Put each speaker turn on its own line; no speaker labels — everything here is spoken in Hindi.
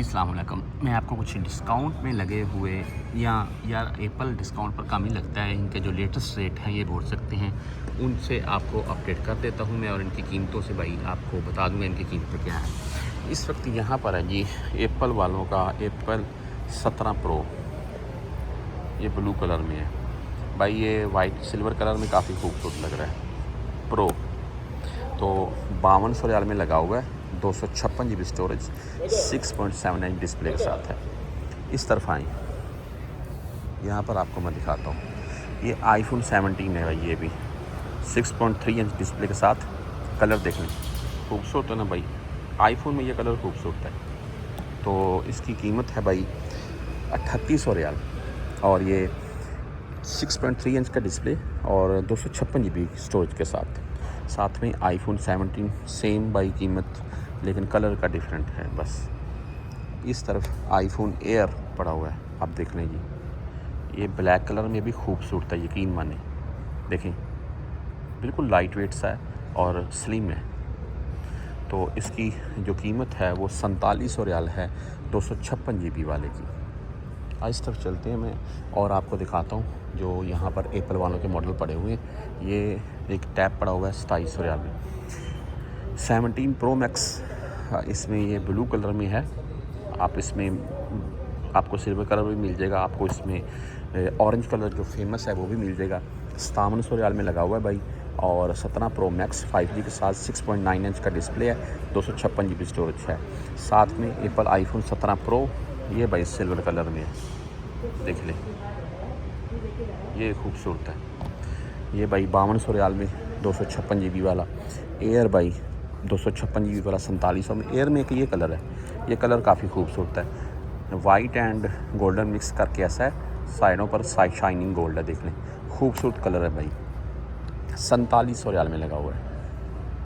अस्सलाम वालेकुम। मैं आपको कुछ डिस्काउंट में लगे हुए या यार एप्पल डिस्काउंट पर कम ही लगता है, इनके जो लेटेस्ट रेट हैं ये बोल सकते हैं, उनसे आपको अपडेट कर देता हूं मैं और इनकी कीमतों से भाई आपको बता दूंगा इनकी कीमतें क्या हैं। इस वक्त यहाँ पर है जी एप्पल वालों का एप्पल 17 प्रो, ये ब्लू कलर में है भाई, ये वाइट सिल्वर कलर में काफ़ी खूबसूरत लग रहा है। प्रो तो 5200 रियाल में लगा हुआ है, 256 GB स्टोरेज, 6.7 इंच डिस्प्ले के साथ है। इस तरफ आए, यहाँ पर आपको मैं दिखाता हूँ, ये आईफोन 17 है भाई, ये भी 6.3 इंच डिस्प्ले के साथ। कलर देख लें, खूबसूरत है ना भाई, आईफोन में ये कलर खूबसूरत है। तो इसकी कीमत है भाई 3800 रियाल, और ये 6.3 इंच का डिस्प्ले और 256 GB स्टोरेज के साथ में आईफोन 17 सेम बाई कीमत, लेकिन कलर का डिफरेंट है बस। इस तरफ आईफोन एयर पड़ा हुआ है, आप देख लें जी, ये ब्लैक कलर में भी खूबसूरत है, यकीन माने। देखें बिल्कुल लाइट वेट सा है और स्लिम है। तो इसकी जो कीमत है वो 4700 रियाल है, 256 GB वाले की। इस तरफ चलते हैं मैं और आपको दिखाता हूँ जो यहाँ पर एप्पल वालों के मॉडल पड़े हुए हैं। ये एक टैब पड़ा हुआ है 2700 रियाल में, 17 प्रो मैक्स, इसमें ये ब्लू कलर में है। आप इसमें आपको सिल्वर कलर भी मिल जाएगा, आपको इसमें ऑरेंज कलर जो फेमस है वो भी मिल जाएगा। 5700 रियाल में लगा हुआ है भाई, और 17 प्रो मैक्स 5G के साथ 6.9 इंच का डिस्प्ले है, 256 GB स्टोरेज है। साथ में एप्पल आईफोन 17 प्रो, ये भाई सिल्वर कलर में है, देख लें, ये खूबसूरत है। ये भाई 5200 रियाल में 256 GB वाला एयर, भाई 256 GB वाला 4700 में। एयर में एक ये कलर है, ये कलर काफ़ी खूबसूरत है, वाइट एंड गोल्डन मिक्स करके ऐसा है, साइडों पर शाइनिंग गोल्ड है, देख लें खूबसूरत कलर है भाई। 4700 रियाल में लगा हुआ है।